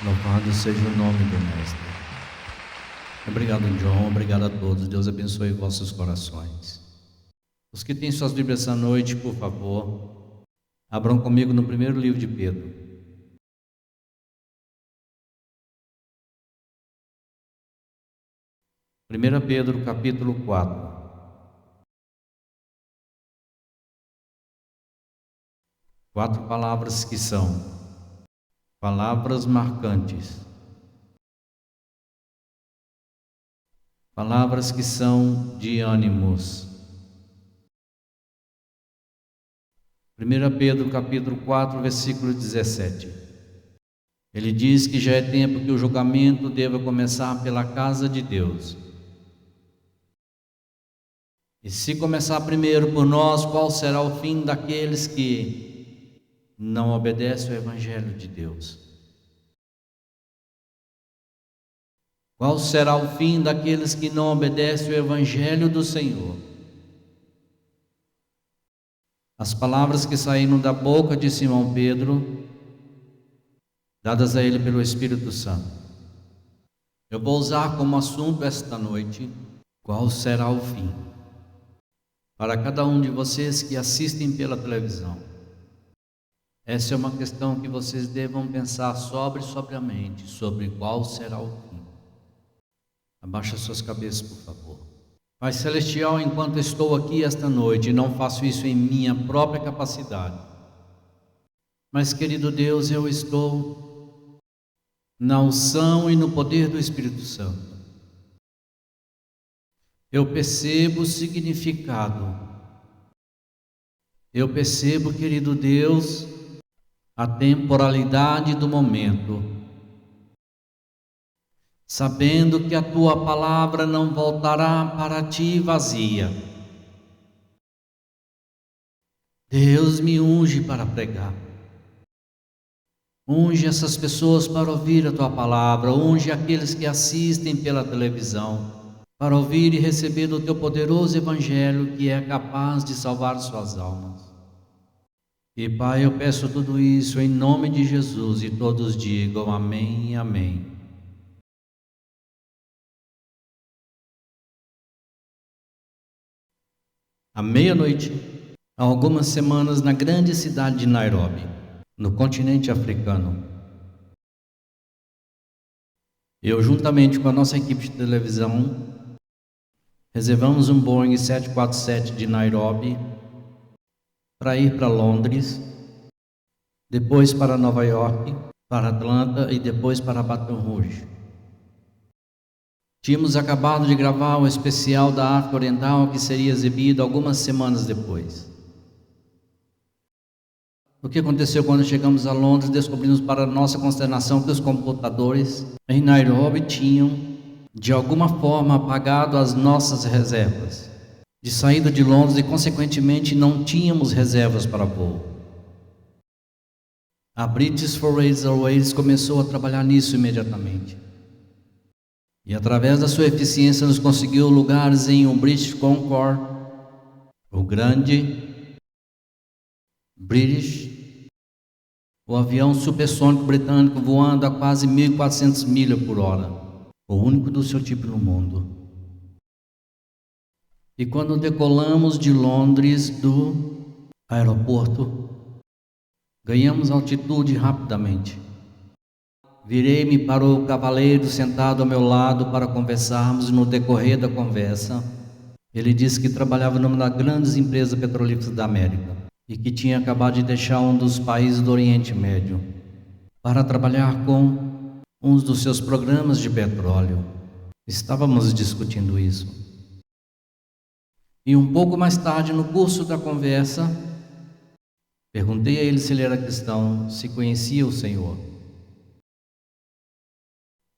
Louvado seja o nome do Mestre. Obrigado, John. Obrigado a todos. Deus abençoe vossos corações. Os que têm suas Bíblias essa noite, por favor, abram comigo no primeiro livro de Pedro. 1 Pedro, capítulo 4. Quatro palavras que são palavras marcantes. Palavras que são de ânimos. 1 Pedro capítulo 4, versículo 17. Ele diz que já é tempo que o julgamento deva começar pela casa de Deus. E se começar primeiro por nós, qual será o fim daqueles que não obedecem ao Evangelho de Deus? Qual será o fim daqueles que não obedecem ao Evangelho do Senhor? As palavras que saíram da boca de Simão Pedro, dadas a ele pelo Espírito Santo. Eu vou usar como assunto esta noite, qual será o fim? Para cada um de vocês que assistem pela televisão. Essa é uma questão que vocês devam pensar sobriamente, sobre qual será o fim. Abaixa suas cabeças, por favor. Pai Celestial, enquanto estou aqui esta noite, não faço isso em minha própria capacidade. Mas, querido Deus, eu estou na unção e no poder do Espírito Santo. Eu percebo o significado. Eu percebo, querido Deus, a temporalidade do momento, sabendo que a Tua palavra não voltará para Ti vazia. Deus, me unge para pregar. Unge essas pessoas para ouvir a Tua palavra. Unge aqueles que assistem pela televisão, para ouvir e receber o Teu poderoso Evangelho, que é capaz de salvar suas almas. E Pai, eu peço tudo isso em nome de Jesus, e todos digam amém e amém. À meia-noite, há algumas semanas, na grande cidade de Nairobi, no continente africano, eu, juntamente com a nossa equipe de televisão, reservamos um Boeing 747 de Nairobi para ir para Londres, depois para Nova York, para Atlanta e depois para Baton Rouge. Tínhamos acabado de gravar o especial da África Oriental, que seria exibido algumas semanas depois. O que aconteceu quando chegamos a Londres? Descobrimos, para nossa consternação, que os computadores em Nairobi tinham, de alguma forma, apagado as nossas reservas de saída de Londres, e consequentemente não tínhamos reservas para voo. A British Airways começou a trabalhar nisso imediatamente. E através da sua eficiência nos conseguiu lugares em o British Concorde, o grande British, o avião supersônico britânico voando a quase 1.400 milhas por hora, o único do seu tipo no mundo. E quando decolamos de Londres do aeroporto, ganhamos altitude rapidamente. Virei-me para o cavaleiro sentado ao meu lado para conversarmos. No decorrer da conversa, ele disse que trabalhava numa das grandes empresas petrolíferas da América e que tinha acabado de deixar um dos países do Oriente Médio para trabalhar com um dos seus programas de petróleo. Estávamos discutindo isso. E um pouco mais tarde, no curso da conversa, perguntei a ele se ele era cristão, se conhecia o Senhor.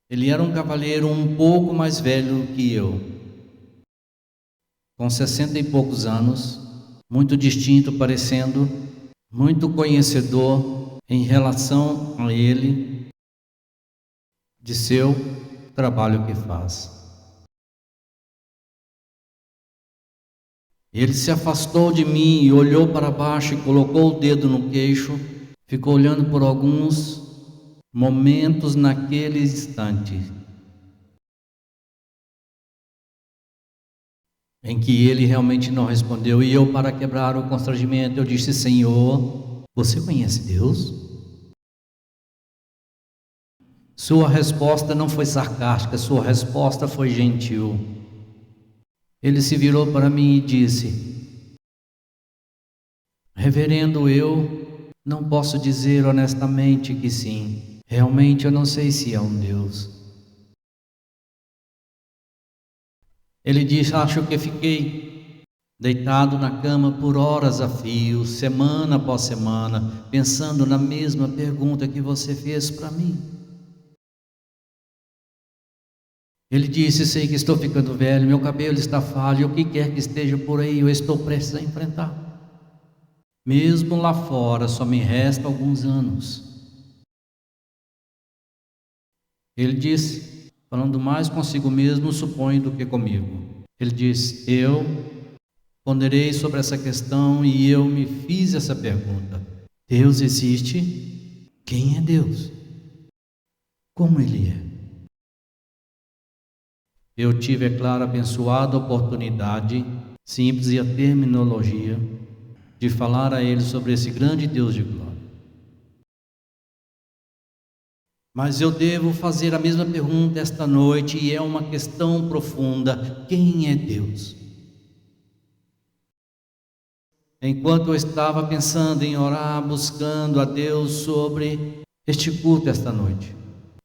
Ele era um cavaleiro um pouco mais velho que eu, com 60 e poucos anos, muito distinto, parecendo muito conhecedor em relação a ele, de seu trabalho que faz. Ele se afastou de mim e olhou para baixo e colocou o dedo no queixo, ficou olhando por alguns momentos naquele instante em que ele realmente não respondeu, e eu, para quebrar o constrangimento, eu disse: Senhor, você conhece Deus? Sua resposta não foi sarcástica, sua resposta foi gentil. Ele se virou para mim e disse: Reverendo, eu não posso dizer honestamente que sim. Realmente eu não sei se é um Deus. Ele disse: acho que fiquei deitado na cama por horas a fio, semana após semana, pensando na mesma pergunta que você fez para mim. Ele disse: sei que estou ficando velho, meu cabelo está falho, o que quer que esteja por aí, eu estou prestes a enfrentar. Mesmo lá fora, só me resta alguns anos. Ele disse, falando mais consigo mesmo, suponho, do que comigo. Ele disse: eu ponderei sobre essa questão e eu me fiz essa pergunta: Deus existe? Quem é Deus? Como Ele é? Eu tive, é claro, a abençoada oportunidade, simples e a terminologia, de falar a ele sobre esse grande Deus de glória. Mas eu devo fazer a mesma pergunta esta noite, e é uma questão profunda: quem é Deus? Enquanto eu estava pensando em orar, buscando a Deus sobre este culto esta noite,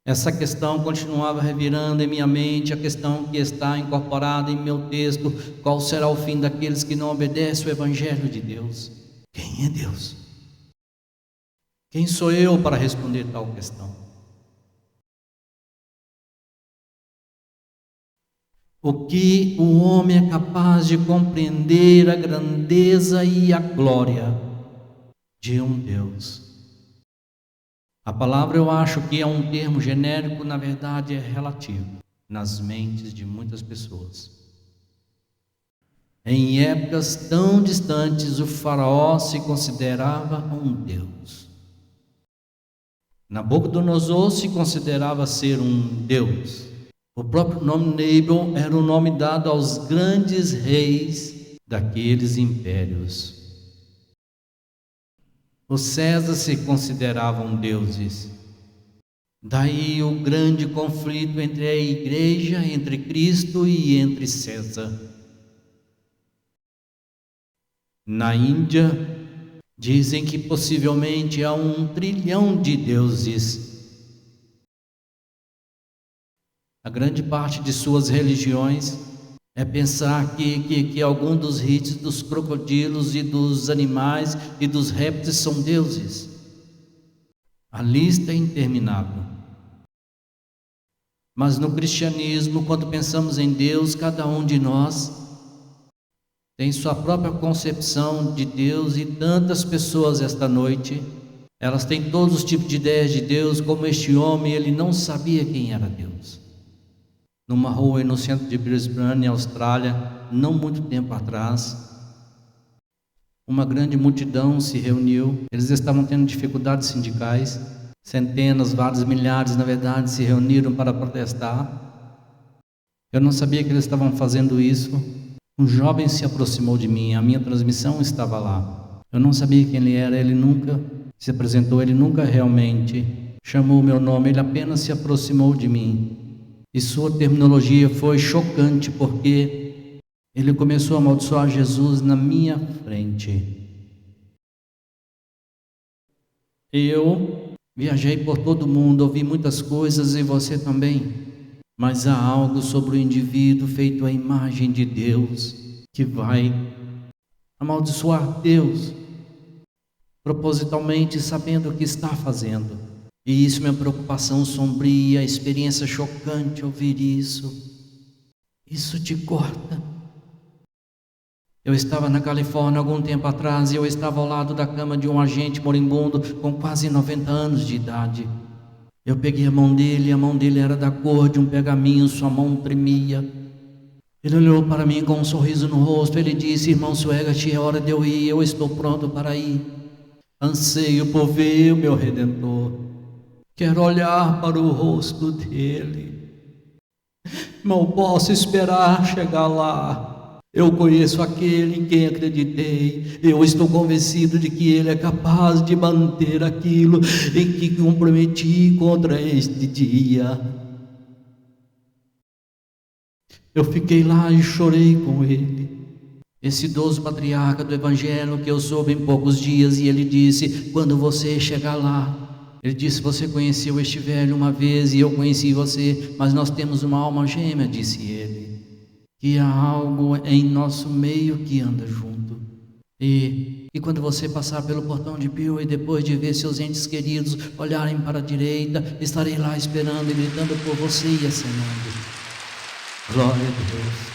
essa questão continuava revirando em minha mente, a questão que está incorporada em meu texto: qual será o fim daqueles que não obedecem o Evangelho de Deus? Quem é Deus? Quem sou eu para responder tal questão? O que o homem é capaz de compreender a grandeza e a glória de um Deus? A palavra, eu acho que é um termo genérico, na verdade é relativo nas mentes de muitas pessoas. Em épocas tão distantes, o faraó se considerava um Deus. Nabucodonosor se considerava ser um Deus. O próprio nome Nebo era o nome dado aos grandes reis daqueles impérios. Os Césares se consideravam deuses. Daí o grande conflito entre a igreja, entre Cristo e entre César. Na Índia, dizem que possivelmente há 1 trilhão de deuses. A grande parte de suas religiões é pensar que algum dos ritos dos crocodilos e dos animais e dos répteis são deuses. A lista é interminável. Mas no cristianismo, quando pensamos em Deus, cada um de nós tem sua própria concepção de Deus, e tantas pessoas esta noite, elas têm todos os tipos de ideias de Deus, como este homem, ele não sabia quem era Deus. Numa rua no centro de Brisbane, Austrália, não muito tempo atrás, uma grande multidão se reuniu. Eles estavam tendo dificuldades sindicais. Centenas, vários milhares, na verdade, se reuniram para protestar. Eu não sabia que eles estavam fazendo isso. Um jovem se aproximou de mim, a minha transmissão estava lá. Eu não sabia quem ele era, ele nunca se apresentou, ele nunca realmente chamou o meu nome, ele apenas se aproximou de mim. E sua terminologia foi chocante, porque ele começou a amaldiçoar Jesus na minha frente. Eu viajei por todo o mundo, ouvi muitas coisas, e você também. Mas há algo sobre o indivíduo feito à imagem de Deus que vai amaldiçoar Deus, propositalmente, sabendo o que está fazendo. E isso é minha preocupação sombria, a experiência chocante, ouvir isso. Isso te corta. Eu estava na Califórnia algum tempo atrás, e eu estava ao lado da cama de um agente moribundo com quase 90 anos de idade. Eu peguei a mão dele, e a mão dele era da cor de um pergaminho, sua mão tremia. Ele olhou para mim com um sorriso no rosto, ele disse: irmão Swegert, é hora de eu ir, eu estou pronto para ir. Anseio por ver o meu Redentor. Quero olhar para o rosto dele. Não posso esperar chegar lá. Eu conheço aquele em quem acreditei. Eu estou convencido de que ele é capaz de manter aquilo em que comprometi contra este dia. Eu fiquei lá e chorei com ele. Esse idoso patriarca do evangelho que eu soube em poucos dias, e ele disse: quando você chegar lá, ele disse: você conheceu este velho uma vez e eu conheci você, mas nós temos uma alma gêmea, disse ele, que há algo em nosso meio que anda junto. E quando você passar pelo portão de Pio e depois de ver seus entes queridos olharem para a direita, estarei lá esperando e gritando por você e acenando. Glória a Deus.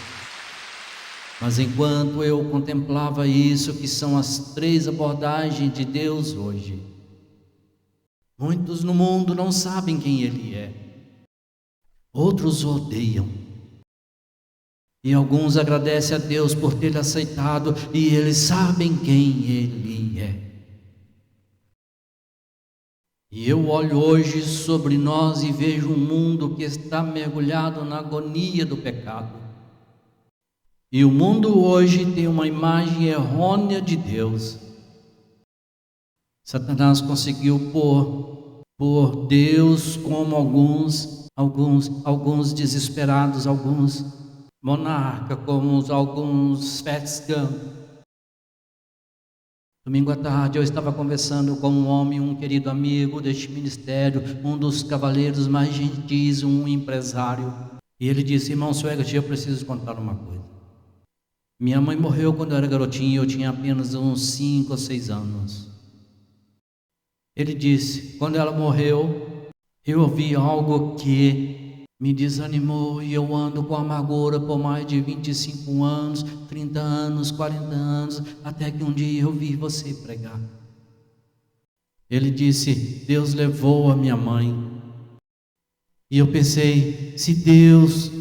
Mas enquanto eu contemplava isso, que são as 3 abordagens de Deus hoje, muitos no mundo não sabem quem Ele é, outros o odeiam, e alguns agradecem a Deus por ter aceitado, e eles sabem quem Ele é. E eu olho hoje sobre nós e vejo um mundo que está mergulhado na agonia do pecado. E o mundo hoje tem uma imagem errônea de Deus. Satanás conseguiu pôr Deus como alguns desesperados, alguns monarcas, como alguns Fetscan. Domingo à tarde eu estava conversando com um homem, um querido amigo deste ministério, um dos cavaleiros mais gentis, um empresário. E ele disse: irmão Swegert, eu preciso contar uma coisa. Minha mãe morreu quando eu era garotinho, eu tinha apenas uns 5 ou 6 anos. Ele disse: quando ela morreu, eu ouvi algo que me desanimou e eu ando com amargura por mais de 25 anos, 30 anos, 40 anos, até que um dia eu vi você pregar. Ele disse: Deus levou a minha mãe. E eu pensei, se Deus,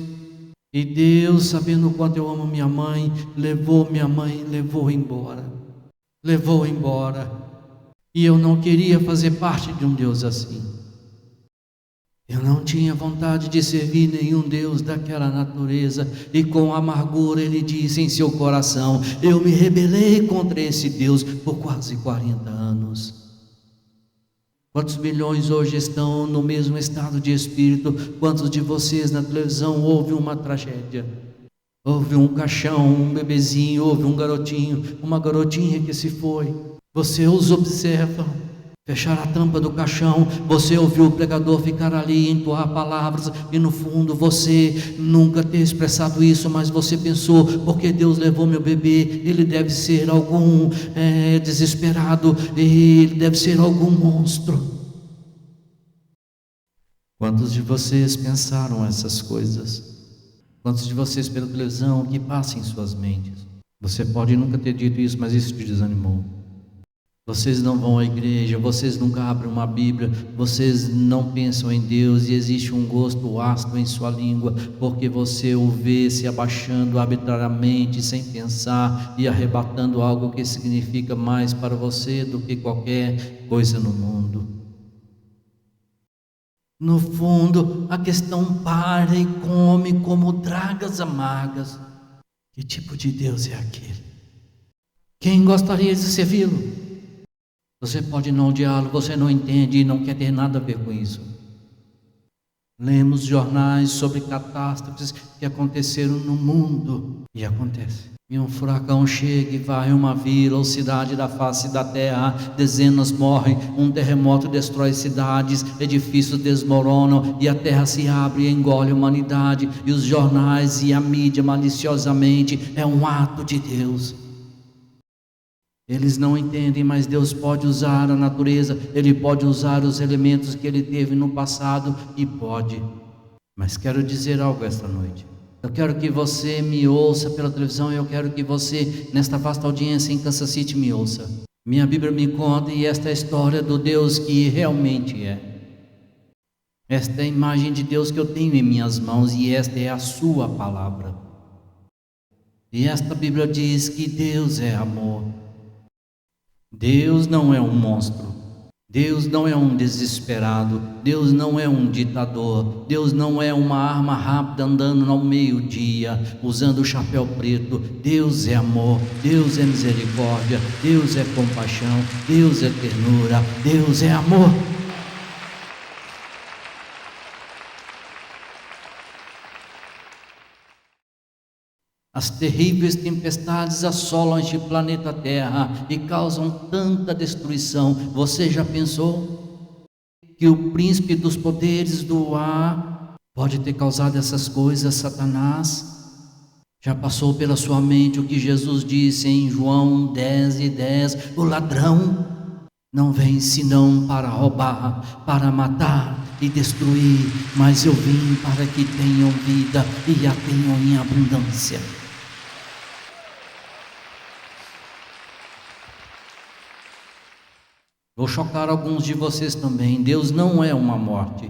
sabendo o quanto eu amo minha mãe, levou embora. Levou embora. E eu não queria fazer parte de um Deus assim. Eu não tinha vontade de servir nenhum Deus daquela natureza. E com amargura ele disse em seu coração: eu me rebelei contra esse Deus por quase 40 anos. Quantos milhões hoje estão no mesmo estado de espírito? Quantos de vocês na televisão houve uma tragédia? Houve um caixão, um bebezinho, houve um garotinho, uma garotinha que se foi. Você os observa, fechar a tampa do caixão, você ouviu o pregador ficar ali, entoar palavras, e no fundo você nunca ter expressado isso, mas você pensou, porque Deus levou meu bebê, ele deve ser algum desesperado, ele deve ser algum monstro. Quantos de vocês pensaram essas coisas? Quantos de vocês pela televisão, que passa em suas mentes? Você pode nunca ter dito isso, mas isso te desanimou. Vocês não vão à igreja, vocês nunca abrem uma Bíblia, vocês não pensam em Deus, e existe um gosto ácido em sua língua, porque você o vê se abaixando arbitrariamente, sem pensar, e arrebatando algo que significa mais para você do que qualquer coisa no mundo. No fundo, a questão para e come como dragas amargas. Que tipo de Deus é aquele? Quem gostaria de servi-lo? Você pode não odiá-lo, você não entende e não quer ter nada a ver com isso. Lemos jornais sobre catástrofes que aconteceram no mundo, e acontece. E um furacão chega e varre uma vila ou cidade da face da terra, dezenas morrem, um terremoto destrói cidades, edifícios desmoronam e a terra se abre e engole a humanidade, e os jornais e a mídia maliciosamente, é um ato de Deus. Eles não entendem, mas Deus pode usar a natureza, Ele pode usar os elementos que Ele teve no passado, e pode. Mas quero dizer algo esta noite. Eu quero que você me ouça pela televisão, eu quero que você, nesta vasta audiência em Kansas City, me ouça. Minha Bíblia me conta, e esta é a história do Deus que realmente é. Esta é a imagem de Deus que eu tenho em minhas mãos, e esta é a sua palavra. E esta Bíblia diz que Deus é amor. Deus não é um monstro. Deus não é um desesperado, Deus não é um ditador, Deus não é uma arma rápida andando ao meio-dia, usando o chapéu preto. Deus é amor, Deus é misericórdia, Deus é compaixão, Deus é ternura, Deus é amor. As terríveis tempestades assolam este planeta Terra e causam tanta destruição. Você já pensou que o príncipe dos poderes do ar pode ter causado essas coisas, Satanás? Já passou pela sua mente o que Jesus disse em João 10:10: o ladrão não vem senão para roubar, para matar e destruir, mas eu vim para que tenham vida e a tenham em abundância. Vou chocar alguns de vocês também. Deus não é uma morte.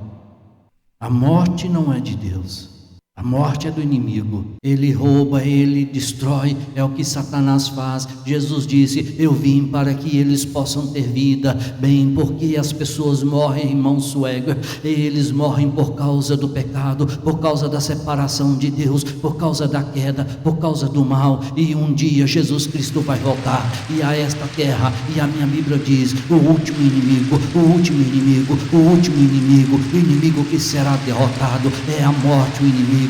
A morte não é de Deus. A morte é do inimigo. Ele rouba, ele destrói, é o que Satanás faz. Jesus disse: eu vim para que eles possam ter vida. Bem, porque as pessoas morrem, irmão Suega, eles morrem por causa do pecado, por causa da separação de Deus, por causa da queda, por causa do mal. E um dia Jesus Cristo vai voltar, e a esta terra, e a minha Bíblia diz: o último inimigo, o último inimigo, o último inimigo, o inimigo que será derrotado é a morte, o inimigo,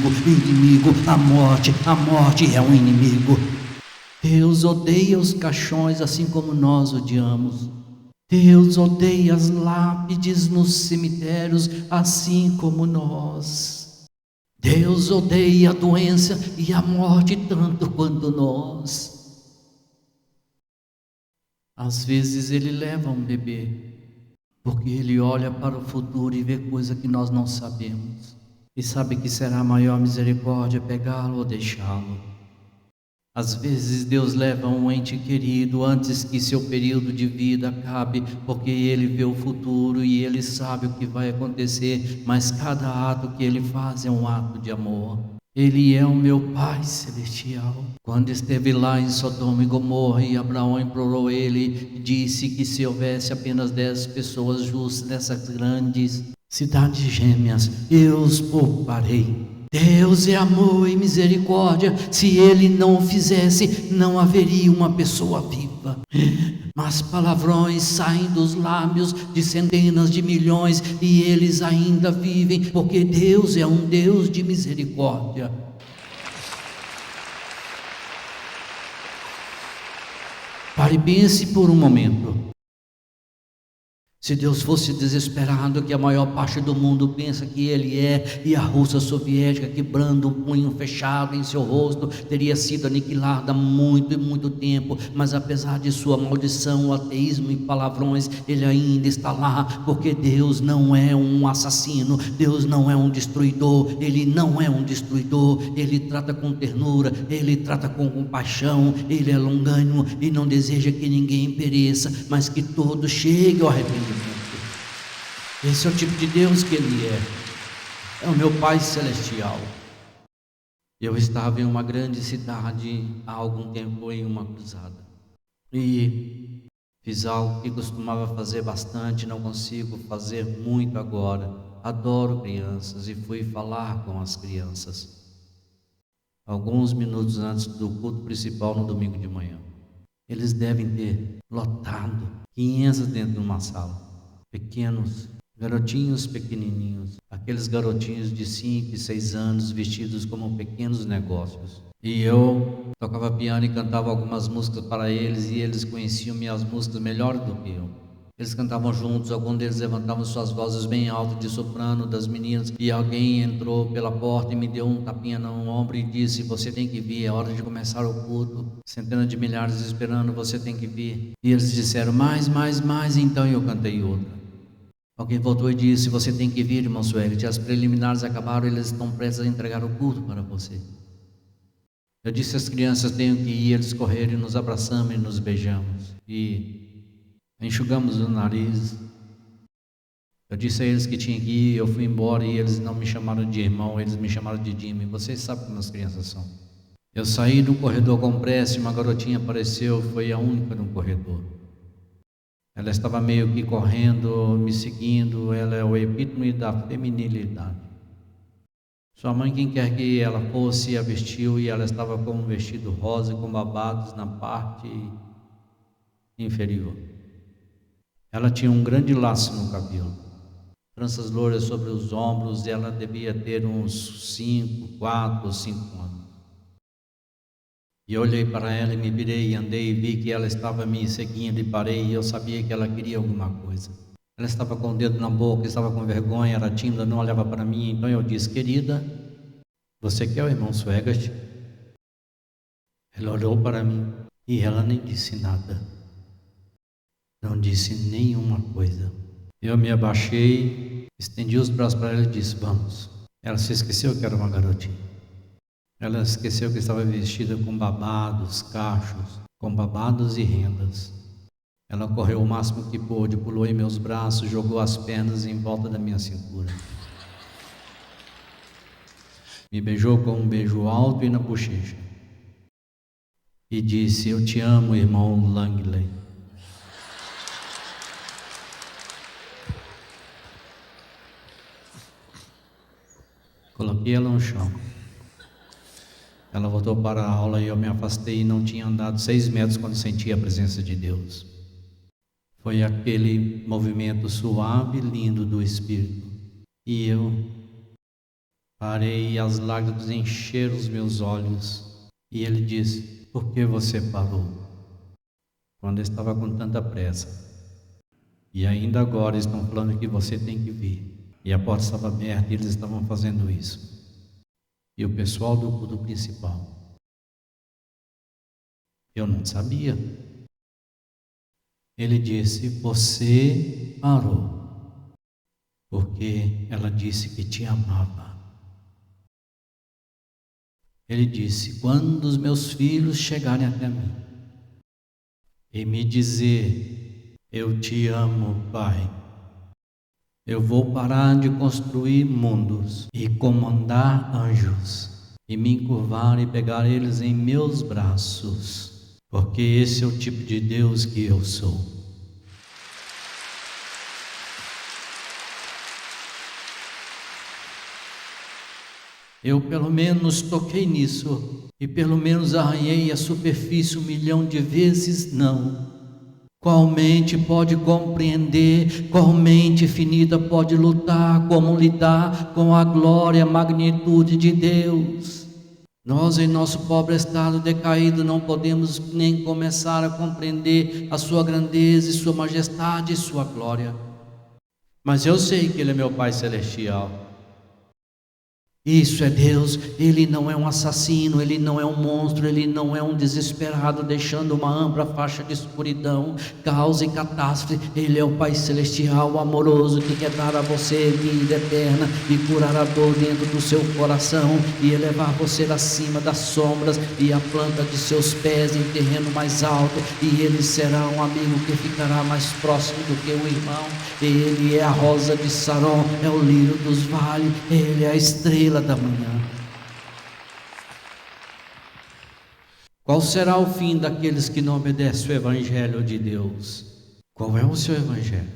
a morte é um inimigo. Deus odeia os caixões assim como nós odiamos. Deus odeia as lápides nos cemitérios assim como nós. Deus odeia a doença e a morte tanto quanto nós. Às vezes ele leva um bebê, porque ele olha para o futuro e vê coisa que nós não sabemos. E sabe que será a maior misericórdia pegá-lo ou deixá-lo. Às vezes Deus leva um ente querido antes que seu período de vida acabe, porque Ele vê o futuro e Ele sabe o que vai acontecer, mas cada ato que Ele faz é um ato de amor. Ele é o meu Pai Celestial. Quando esteve lá em Sodoma e Gomorra e Abraão implorou Ele, disse que se houvesse apenas 10 pessoas justas nessas grandes cidades gêmeas, eu os pouparei. Deus é amor e misericórdia. Se Ele não o fizesse, não haveria uma pessoa viva. Mas palavrões saem dos lábios de centenas de milhões e eles ainda vivem, porque Deus é um Deus de misericórdia. Pare e pense por um momento. Se Deus fosse desesperado, que a maior parte do mundo pensa que Ele é, e a Rússia soviética, quebrando um punho fechado em seu rosto, teria sido aniquilada há muito e muito tempo, mas apesar de sua maldição, o ateísmo e palavrões, Ele ainda está lá, porque Deus não é um assassino, Deus não é um destruidor, Ele não é um destruidor, Ele trata com ternura, Ele trata com compaixão, Ele é longânimo e não deseja que ninguém pereça, mas que todos cheguem ao arrependimento. Esse é o tipo de Deus que Ele é o meu Pai Celestial. Eu estava em uma grande cidade há algum tempo em uma cruzada e fiz algo que costumava fazer bastante, não consigo fazer muito agora. Adoro crianças e fui falar com as crianças alguns minutos antes do culto principal no domingo de manhã. Eles devem ter lotado 500 dentro de uma sala. Pequenos, garotinhos pequenininhos, aqueles garotinhos de 5 e 6 anos vestidos como pequenos negócios. E eu tocava piano e cantava algumas músicas para eles e eles conheciam minhas músicas melhor do que eu. Eles cantavam juntos, alguns deles levantavam suas vozes bem altas de soprano das meninas e alguém entrou pela porta e me deu um tapinha no ombro e disse: você tem que vir, é hora de começar o culto, centenas de milhares esperando, você tem que vir. E eles disseram: mais, então eu cantei outra. Alguém voltou e disse: você tem que vir, irmão Sueli, as preliminares acabaram, eles estão prestes a entregar o culto para você. Eu disse às crianças: tenho que ir. Eles correram e nos abraçamos e nos beijamos e enxugamos o nariz. Eu disse a eles que tinha que ir, eu fui embora e eles não me chamaram de irmão, eles me chamaram de Jimmy. Vocês sabem como as crianças são. Eu saí do corredor com pressa e uma garotinha apareceu, foi a única no corredor. Ela estava meio que correndo, me seguindo. Ela é o epítome da feminilidade. Sua mãe, quem quer que ela fosse, a vestiu e ela estava com um vestido rosa com babados na parte inferior. Ela tinha um grande laço no cabelo, tranças loiras sobre os ombros, e ela devia ter uns 4 ou 5 anos. E eu olhei para ela e me virei e andei e vi que ela estava me seguindo e parei, e eu sabia que ela queria alguma coisa. Ela estava com o dedo na boca, estava com vergonha, era tímida, não olhava para mim. Então eu disse: querida, você quer o irmão Swegert? Ela olhou para mim e ela nem disse nada. Não disse nenhuma coisa. Eu me abaixei, estendi os braços para ela e disse: vamos. Ela se esqueceu que era uma garotinha. Ela esqueceu que estava vestida com babados, cachos, com babados e rendas. Ela correu o máximo que pôde, pulou em meus braços, jogou as pernas em volta da minha cintura. Me beijou com um beijo alto e na bochecha. E disse: eu te amo, irmão Langley. Coloquei ela no chão. Ela voltou para a aula e eu me afastei e não tinha andado 6 metros quando senti a presença de Deus. Foi aquele movimento suave e lindo do Espírito. E eu parei e as lágrimas encheram os meus olhos. E ele disse: por que você parou? Quando eu estava com tanta pressa. E ainda agora estão falando que você tem que vir. E a porta estava aberta e eles estavam fazendo isso. E o pessoal do culto principal. Eu não sabia. Ele disse: você parou, porque ela disse que te amava. Ele disse: quando os meus filhos chegarem até mim e me dizer: eu te amo, Pai, eu vou parar de construir mundos e comandar anjos e me encurvar e pegar eles em meus braços, porque esse é o tipo de Deus que eu sou. Eu pelo menos toquei nisso e pelo menos arranhei a superfície 1 milhão de vezes, não. Qual mente pode compreender, qual mente finita pode lutar, como lidar com a glória e a magnitude de Deus? Nós, em nosso pobre estado decaído, não podemos nem começar a compreender a sua grandeza e sua majestade e sua glória. Mas eu sei que Ele é meu Pai Celestial. Isso é Deus. Ele não é um assassino, Ele não é um monstro, Ele não é um desesperado deixando uma ampla faixa de escuridão, caos e catástrofe. Ele é o Pai Celestial amoroso que quer dar a você vida eterna e curar a dor dentro do seu coração e elevar você acima das sombras e a planta de seus pés em terreno mais alto, e Ele será um amigo que ficará mais próximo do que um irmão. Ele é a rosa de Saron, é o lírio dos vales, Ele é a estrela da manhã. Qual será o fim daqueles que não obedecem o Evangelho de Deus? Qual é o seu Evangelho?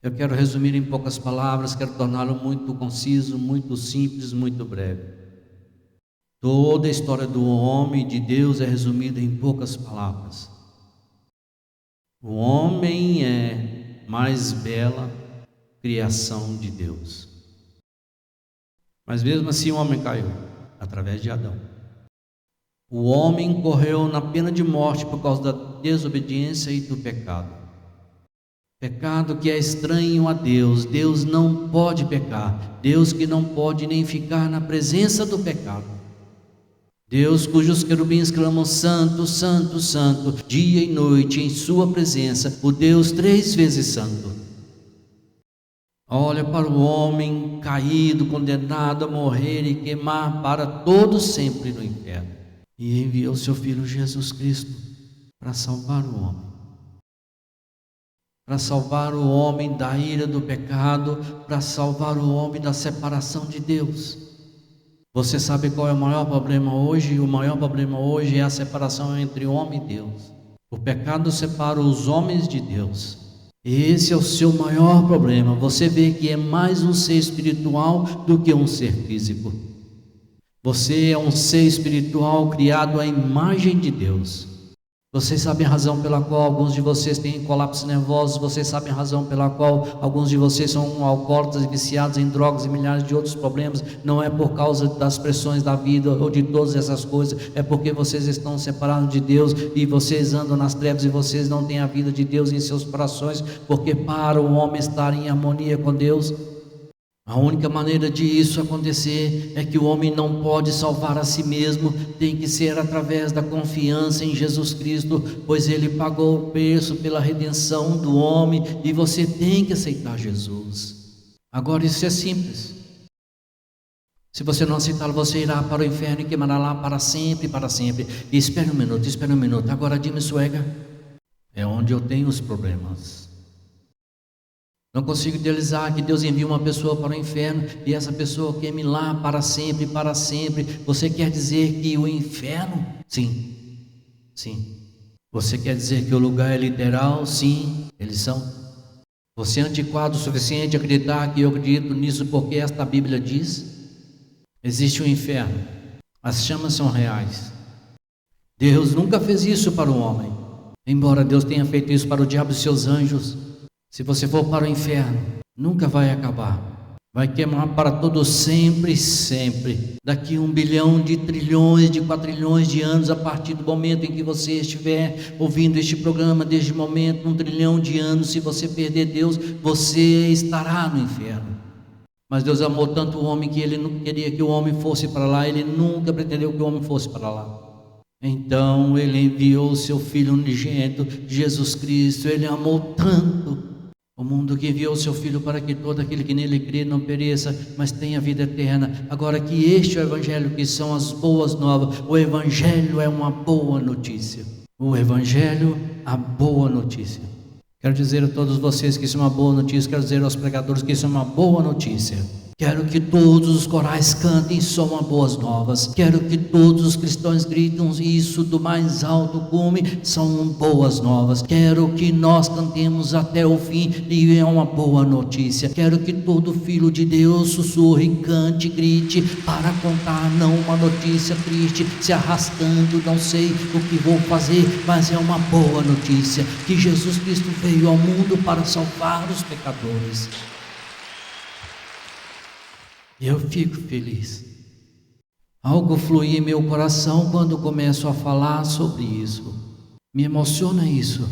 Eu quero resumir em poucas palavras, quero torná-lo muito conciso, muito simples, muito breve. Toda a história do homem e de Deus é resumida em poucas palavras. O homem é mais bela criação de Deus. Mas mesmo assim o homem caiu, através de Adão. O homem correu na pena de morte por causa da desobediência e do pecado. Pecado que é estranho a Deus. Deus não pode pecar. Deus que não pode nem ficar na presença do pecado. Deus cujos querubins clamam santo, santo, santo, dia e noite em sua presença, o Deus 3 vezes santo. Olha para o homem caído, condenado a morrer e queimar para todo sempre no inferno. E enviou seu Filho Jesus Cristo para salvar o homem. Para salvar o homem da ira do pecado, para salvar o homem da separação de Deus. Você sabe qual é o maior problema hoje? O maior problema hoje é a separação entre homem e Deus. O pecado separa os homens de Deus. Esse é o seu maior problema. Você vê que é mais um ser espiritual do que um ser físico. Você é um ser espiritual criado à imagem de Deus. Vocês sabem a razão pela qual alguns de vocês têm colapsos nervosos. Vocês sabem a razão pela qual alguns de vocês são alcoólatras, viciados em drogas e milhares de outros problemas. Não é por causa das pressões da vida ou de todas essas coisas. É porque vocês estão separados de Deus e vocês andam nas trevas e vocês não têm a vida de Deus em seus corações. Porque para o homem estar em harmonia com Deus, a única maneira de isso acontecer é que o homem não pode salvar a si mesmo, tem que ser através da confiança em Jesus Cristo, pois Ele pagou o preço pela redenção do homem e você tem que aceitar Jesus. Agora isso é simples. Se você não aceitá-lo, você irá para o inferno e queimará lá para sempre, para sempre. E espere um minuto. Agora Jimmy Swaggart é onde eu tenho os problemas. Não consigo idealizar que Deus envia uma pessoa para o inferno e essa pessoa queime lá para sempre, para sempre. Você quer dizer que o inferno? Sim. Você quer dizer que o lugar é literal? Sim, eles são. Você é antiquado o suficiente a acreditar que eu acredito nisso porque esta Bíblia diz? Existe um inferno. As chamas são reais. Deus nunca fez isso para o homem, embora Deus tenha feito isso para o diabo e seus anjos. Se você for para o inferno, nunca vai acabar. Vai queimar para todo sempre. Daqui 1 bilhão de trilhões, de quatrilhões de anos, a partir do momento em que você estiver ouvindo este programa, desde o momento, 1 trilhão de anos, se você perder Deus, você estará no inferno. Mas Deus amou tanto o homem que Ele não queria que o homem fosse para lá, Ele nunca pretendeu que o homem fosse para lá. Então Ele enviou o seu Filho unigênito, Jesus Cristo. Ele amou tanto o mundo que enviou o seu Filho para que todo aquele que nele crê não pereça, mas tenha vida eterna. Agora que este é o Evangelho, que são as boas novas. O Evangelho é uma boa notícia. O Evangelho, a boa notícia. Quero dizer a todos vocês que isso é uma boa notícia. Quero dizer aos pregadores que isso é uma boa notícia. Quero que todos os corais cantem, são boas novas. Quero que todos os cristãos gritem isso do mais alto cume, são boas novas. Quero que nós cantemos até o fim, e é uma boa notícia. Quero que todo filho de Deus sussurre, cante, grite, para contar não uma notícia triste, se arrastando, não sei o que vou fazer, mas é uma boa notícia, que Jesus Cristo veio ao mundo para salvar os pecadores. Eu fico feliz. Algo flui em meu coração quando começo a falar sobre isso. Me emociona isso.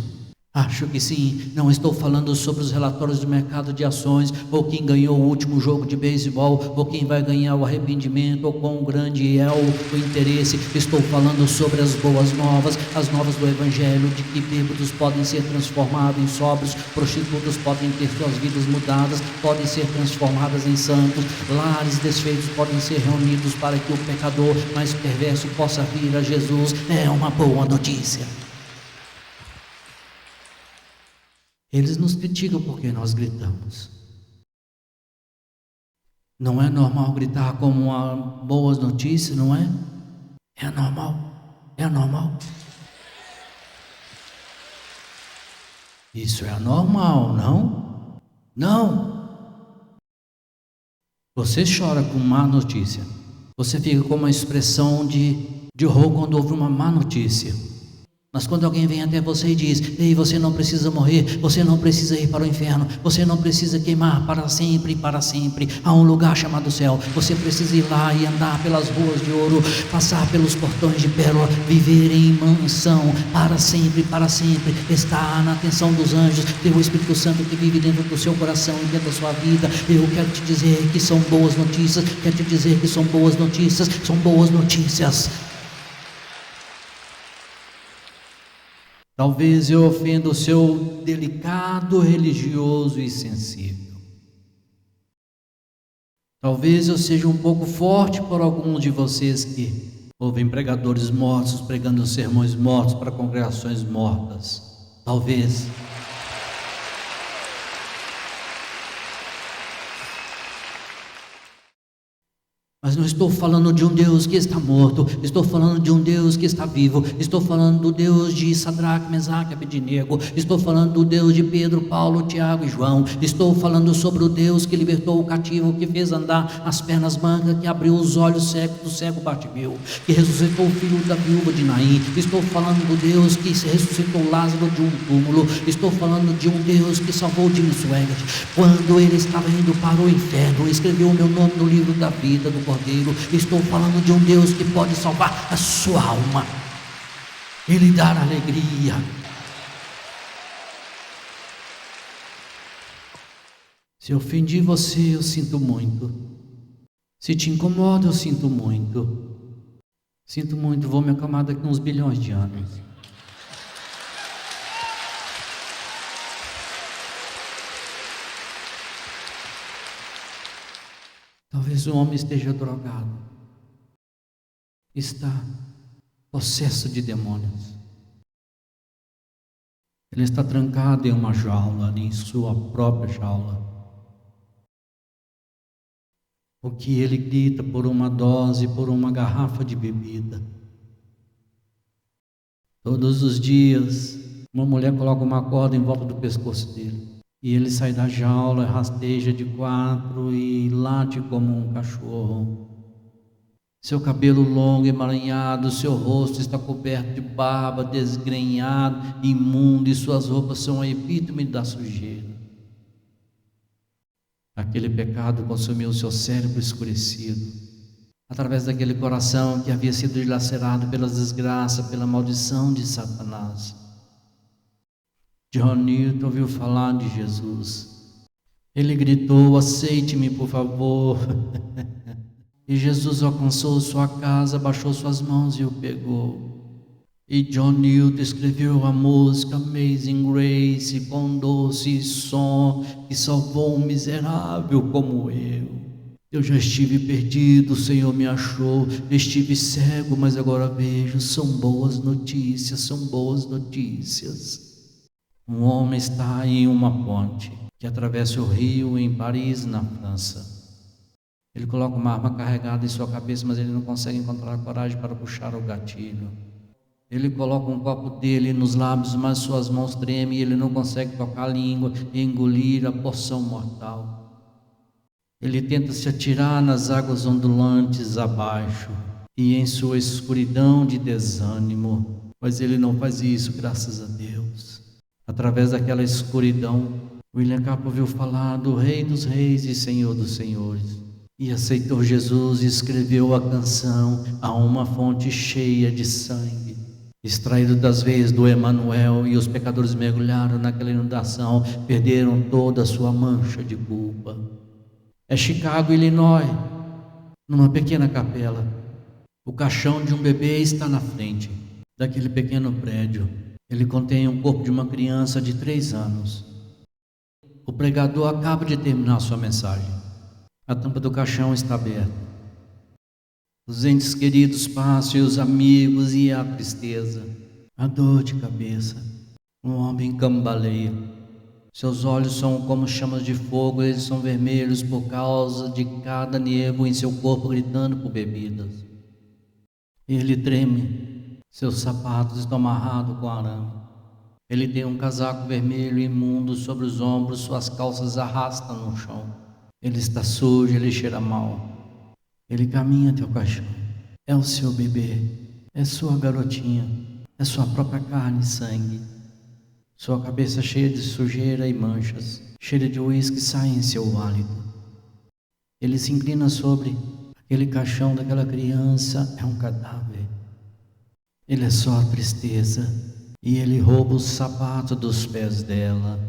Acho que sim. Não estou falando sobre os relatórios do mercado de ações, ou quem ganhou o último jogo de beisebol, ou quem vai ganhar o arrependimento, ou quão grande é o interesse. Estou falando sobre as boas novas, as novas do Evangelho, de que bêbados podem ser transformados em sóbrios, prostitutas podem ter suas vidas mudadas, podem ser transformadas em santos, lares desfeitos podem ser reunidos para que o pecador mais perverso possa vir a Jesus. É uma boa notícia. Eles nos criticam porque nós gritamos. Não é normal gritar como uma boa notícia, não é? É anormal. Isso é anormal, não? Não. Você chora com má notícia. Você fica com uma expressão de horror quando ouve uma má notícia. Mas quando alguém vem até você e diz: ei, você não precisa morrer, você não precisa ir para o inferno, você não precisa queimar para sempre, há um lugar chamado céu, você precisa ir lá e andar pelas ruas de ouro, passar pelos portões de pérola, viver em mansão para sempre, estar na atenção dos anjos, ter o Espírito Santo que vive dentro do seu coração e dentro da sua vida. Eu quero te dizer que são boas notícias, são boas notícias. Talvez eu ofenda o seu delicado, religioso e sensível. Talvez eu seja um pouco forte por alguns de vocês que ouvem pregadores mortos, pregando sermões mortos para congregações mortas. Talvez. Mas não estou falando de um Deus que está morto, estou falando de um Deus que está vivo, estou falando do Deus de Sadraque, Mesaque e Abednego, estou falando do Deus de Pedro, Paulo, Tiago e João, estou falando sobre o Deus que libertou o cativo, que fez andar as pernas mancas, que abriu os olhos cegos do cego Bartimeu, que ressuscitou o filho da viúva de Naim, estou falando do Deus que ressuscitou Lázaro de um túmulo, estou falando de um Deus que salvou Jim Swaggart, quando ele estava indo para o inferno, escreveu o meu nome no livro da vida do Cordeiro. Estou falando de um Deus que pode salvar a sua alma e lhe dar alegria. Se ofendi você, eu sinto muito. Se te incomoda, eu sinto muito. Sinto muito, vou me acalmar daqui uns bilhões de anos. Talvez o homem esteja drogado, está possesso de demônios. Ele está trancado em uma jaula, em sua própria jaula. O que ele grita por uma dose, por uma garrafa de bebida. Todos os dias, uma mulher coloca uma corda em volta do pescoço dele. E ele sai da jaula, rasteja de quatro e late como um cachorro. Seu cabelo longo e emaranhado, seu rosto está coberto de barba, desgrenhado, imundo, e suas roupas são a epítome da sujeira. Aquele pecado consumiu seu cérebro escurecido, através daquele coração que havia sido dilacerado pelas desgraças, pela maldição de Satanás. John Newton ouviu falar de Jesus. Ele gritou: aceite-me, por favor. E Jesus alcançou sua casa, baixou suas mãos e o pegou. E John Newton escreveu a música Amazing Grace com doce som que salvou um miserável como eu. Eu já estive perdido, o Senhor me achou. Estive cego, mas agora vejo. São boas notícias, são boas notícias. Um homem está em uma ponte que atravessa o rio em Paris, na França. Ele coloca uma arma carregada em sua cabeça, mas ele não consegue encontrar coragem para puxar o gatilho. Ele coloca um copo dele nos lábios, mas suas mãos tremem e ele não consegue tocar a língua e engolir a porção mortal. Ele tenta se atirar nas águas ondulantes abaixo e em sua escuridão de desânimo, mas ele não faz isso, graças a Deus. Através daquela escuridão, William Carpo ouviu falar do Rei dos Reis e Senhor dos Senhores, e aceitou Jesus e escreveu a canção A uma fonte cheia de sangue, extraído das veias do Emanuel, e os pecadores mergulharam naquela inundação, perderam toda a sua mancha de culpa. É Chicago, Illinois, numa pequena capela. O caixão de um bebê está na frente daquele pequeno prédio. Ele contém o corpo de uma criança de 3 anos. O pregador acaba de terminar sua mensagem. A tampa do caixão está aberta. Os entes queridos passam, e os amigos, e a tristeza, a dor de cabeça. Um homem cambaleia. Seus olhos são como chamas de fogo, eles são vermelhos por causa de cada nervo em seu corpo gritando por bebidas. Ele treme. Seus sapatos estão amarrados com arame. Ele tem um casaco vermelho imundo sobre os ombros, suas calças arrastam no chão. Ele está sujo, ele cheira mal. Ele caminha até o caixão. É o seu bebê, é sua garotinha, é sua própria carne e sangue. Sua cabeça cheia de sujeira e manchas, cheia de uísque sai em seu hálito. Ele se inclina sobre aquele caixão daquela criança, é um cadáver. Ele é só a tristeza, e ele rouba os sapatos dos pés dela.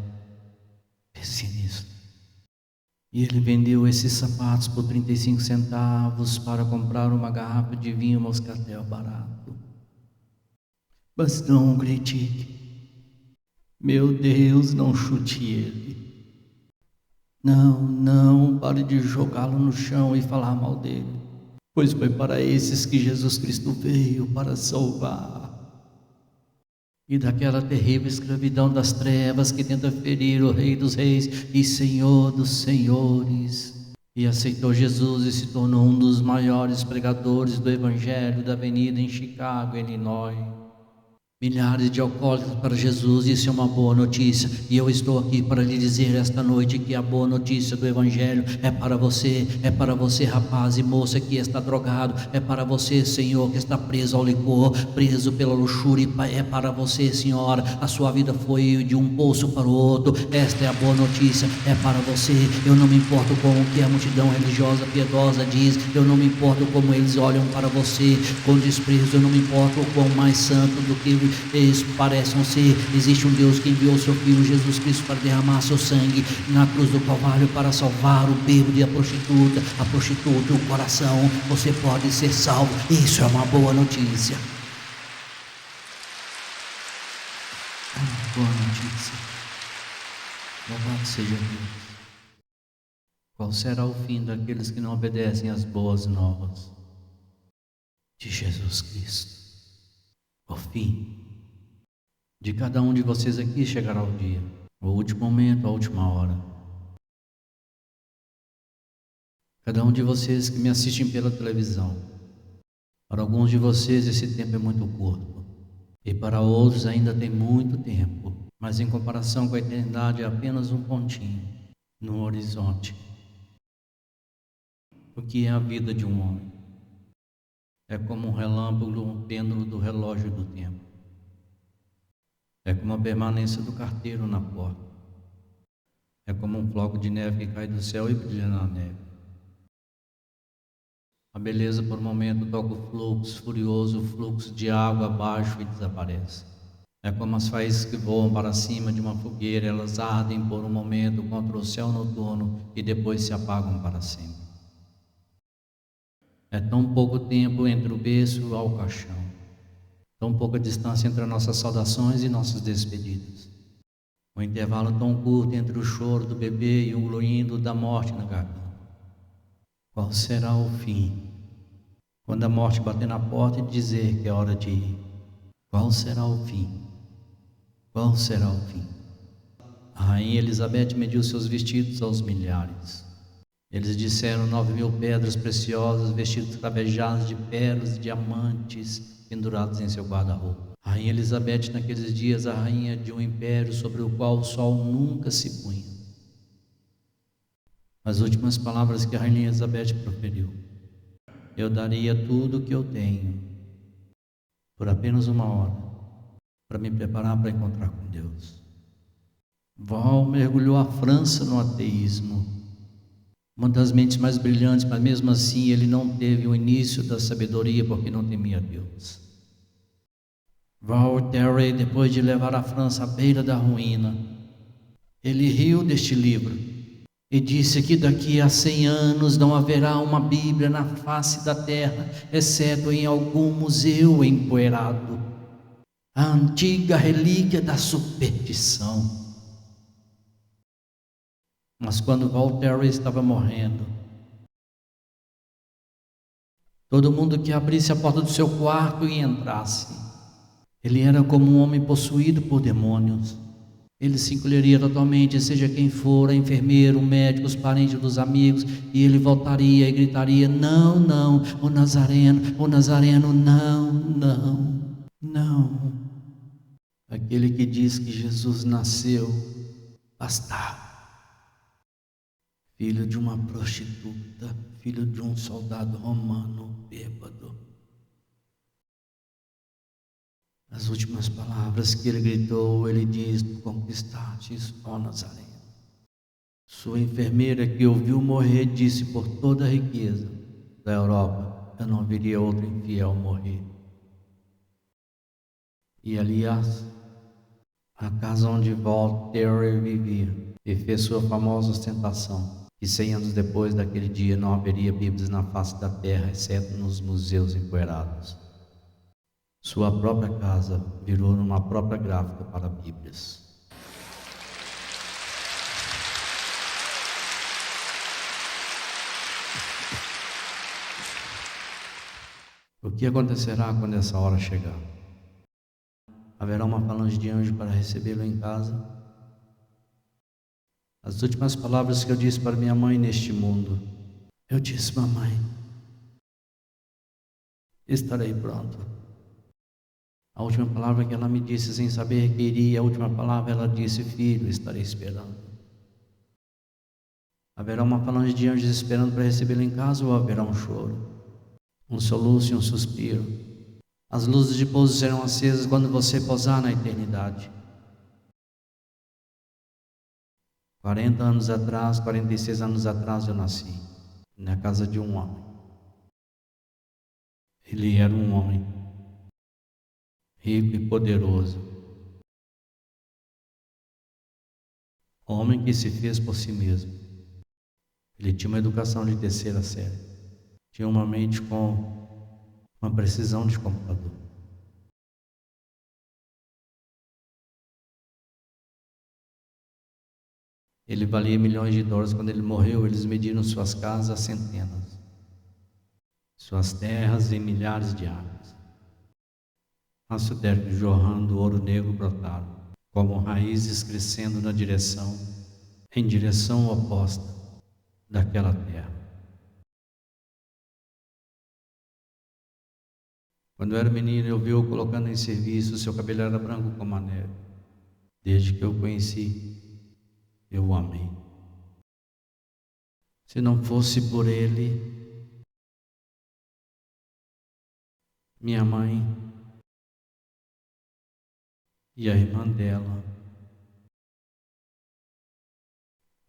Pense nisso. E ele vendeu esses sapatos por 35 centavos para comprar uma garrafa de vinho moscatel barato. Mas não o critique. Meu Deus, não chute ele. Não, pare de jogá-lo no chão e falar mal dele, pois foi para esses que Jesus Cristo veio para salvar. E daquela terrível escravidão das trevas que tenta ferir o Rei dos Reis e Senhor dos Senhores, e aceitou Jesus e se tornou um dos maiores pregadores do Evangelho da Avenida em Chicago, Illinois. Milhares de alcoólicos para Jesus, isso é uma boa notícia. E eu estou aqui para lhe dizer esta noite que a boa notícia do Evangelho é para você, rapaz e moça que está drogado, é para você, Senhor, que está preso ao licor, preso pela luxúria, é para você, Senhora, a sua vida foi de um poço para o outro, esta é a boa notícia, é para você. Eu não me importo com o que a multidão religiosa piedosa diz, eu não me importo como eles olham para você com desprezo, eu não me importo com o mais santo do que eles parecem ser. Existe um Deus que enviou seu Filho Jesus Cristo para derramar seu sangue na cruz do Calvário para salvar o bêbado e a prostituta e o coração. Você pode ser salvo, isso é uma boa notícia. É uma boa notícia. Louvado seja Deus. Qual será o fim daqueles que não obedecem às boas novas de Jesus Cristo? O fim de cada um de vocês aqui chegará o dia, o último momento, a última hora. Cada um de vocês que me assistem pela televisão, para alguns de vocês esse tempo é muito curto, e para outros ainda tem muito tempo, mas em comparação com a eternidade é apenas um pontinho no horizonte. O que é a vida de um homem? É como um relâmpago no pêndulo do relógio do tempo. É como a permanência do carteiro na porta. É como um floco de neve que cai do céu e brilha na neve. A beleza por um momento toca o fluxo furioso, o fluxo de água abaixo e desaparece. É como as faíscas que voam para cima de uma fogueira, elas ardem por um momento contra o céu noturno e depois se apagam para sempre. É tão pouco tempo entre o berço ao caixão. Tão pouca distância entre nossas saudações e nossas despedidas. Um intervalo tão curto entre o choro do bebê e o grunhido da morte na garganta. Qual será o fim? Quando a morte bater na porta e dizer que é hora de ir. Qual será o fim? Qual será o fim? A rainha Elizabeth mediu seus vestidos aos milhares. Eles disseram 9.000 pedras preciosas, vestidos cravejados de pérolas e diamantes pendurados em seu guarda-roupa. A rainha Elizabeth, naqueles dias, a rainha de um império sobre o qual o sol nunca se punha. As últimas palavras que a rainha Elizabeth proferiu: eu daria tudo o que eu tenho por apenas uma hora para me preparar para encontrar com Deus. Val mergulhou a França no ateísmo, uma das mentes mais brilhantes, mas mesmo assim ele não teve o início da sabedoria porque não temia Deus. Voltaire, depois de levar a França à beira da ruína, ele riu deste livro e disse que daqui a 100 anos não haverá uma Bíblia na face da terra, exceto em algum museu empoeirado, a antiga relíquia da superstição. Mas quando Voltaire estava morrendo, todo mundo que abrisse a porta do seu quarto e entrasse, ele era como um homem possuído por demônios. Ele se encolheria totalmente, seja quem for, a enfermeira, o médico, os parentes dos amigos, e ele voltaria e gritaria: não, não, o Nazareno, não, não, não. Aquele que diz que Jesus nasceu bastardo, filho de uma prostituta, filho de um soldado romano bêbado. As últimas palavras que ele gritou, ele diz: tu conquistastes, ó Nazareno. Sua enfermeira, que o viu morrer, disse: por toda a riqueza da Europa, eu não veria outro infiel morrer. E aliás, a casa onde Voltaire vivia e fez sua famosa ostentação, que 100 anos depois daquele dia não haveria Bíblias na face da terra, exceto nos museus empoeirados. Sua própria casa virou uma própria gráfica para Bíblias. O que acontecerá quando essa hora chegar? Haverá uma falange de anjos para recebê-lo em casa? As últimas palavras que eu disse para minha mãe neste mundo: Eu disse: mamãe, estarei pronto. A última palavra que ela me disse, sem saber que iria, a última palavra ela disse: filho, estarei esperando. Haverá uma falange de anjos esperando para recebê-lo em casa, ou haverá um choro, um soluço e um suspiro? As luzes de pouso serão acesas quando você pousar na eternidade. 40 anos atrás, 46 anos atrás eu nasci na casa de um homem. Ele era um homem rico e poderoso, homem que se fez por si mesmo. Ele tinha uma educação de terceira série, tinha uma mente com uma precisão de computador. Ele valia milhões de dólares. Quando ele morreu, eles mediram suas casas a centenas, suas terras em milhares de acres. Aço térmico jorrando, ouro negro brotaram, como raízes crescendo em direção oposta daquela terra. Quando eu era menino, eu vi-o colocando em serviço. Seu cabelo era branco como a neve. Desde que eu o conheci, eu o amei. Se não fosse por ele, minha mãe e a irmã dela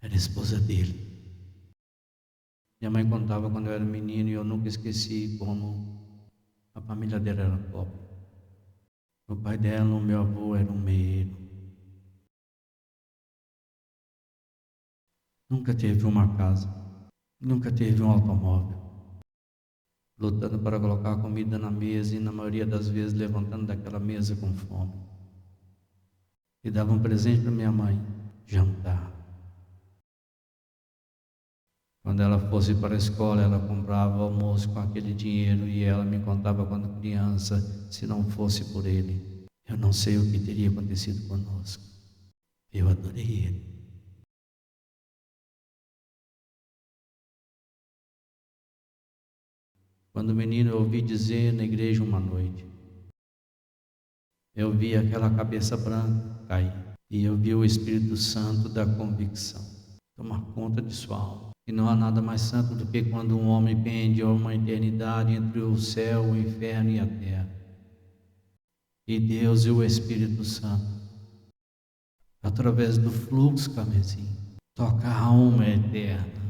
era esposa dele. Minha mãe contava quando eu era menino, e eu nunca esqueci como a família dela era pobre. O pai dela, o meu avô, era um meieiro. Nunca teve uma casa, nunca teve um automóvel. Lutando para colocar comida na mesa, e na maioria das vezes levantando daquela mesa com fome. E dava um presente para minha mãe: jantar. Quando ela fosse para a escola, ela comprava almoço com aquele dinheiro, e ela me contava quando criança: se não fosse por ele, eu não sei o que teria acontecido conosco. Eu adorei ele. Quando menino, eu ouvi dizer na igreja uma noite, eu vi aquela cabeça branca cair, e eu vi o Espírito Santo da convicção tomar conta de sua alma. E não há nada mais santo do que quando um homem pende a uma eternidade entre o céu, o inferno e a terra. E Deus e o Espírito Santo, através do fluxo carmesim, toca a alma eterna.